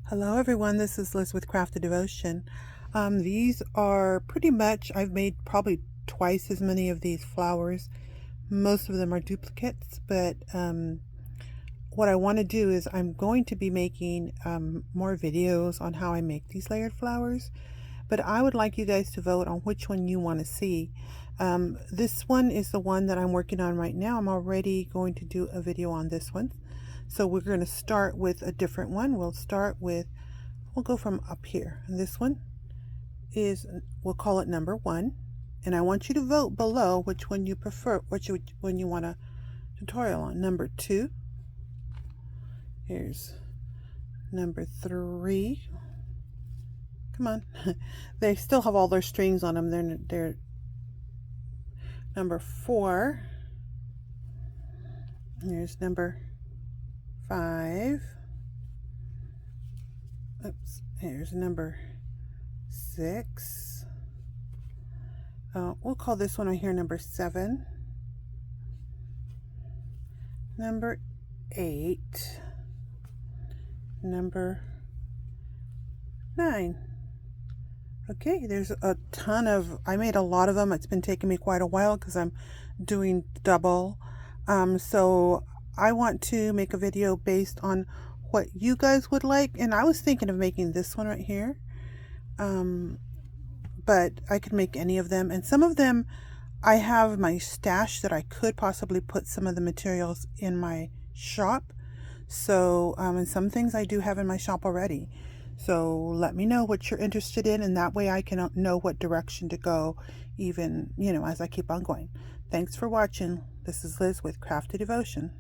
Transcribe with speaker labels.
Speaker 1: Hello everyone, this is Liz with Crafted Devotion. These are pretty much, I've made probably twice as many of these flowers. Most of them are duplicates, but what I want to do is I'm going to be making more videos on how I make these layered flowers. But I would like you guys to vote on which one you want to see. This one is the one that I'm working on right now. I'm already going to do a video on this one. So we're going to start with a different one. We'll go from up here. And this one is, we'll call it number 1. And I want you to vote below which one you prefer, which one you want a tutorial on. Number 2. Here's number 3. Come on. They still have all their strings on them. They're number 4. Here's number 5. Oops. Here's number 6. We'll call this one right here number 7. Number 8. Number 9. Okay, there's a ton of, I made a lot of them. It's been taking me quite a while because I'm doing double. So I want to make a video based on what you guys would like. And I was thinking of making this one right here. But I could make any of them. And some of them, I have my stash that I could possibly put some of the materials in my shop. So, and some things I do have in my shop already. So let me know what you're interested in, and that way I can know what direction to go, even, as I keep on going. Thanks for watching. This is Liz with Crafted Devotion.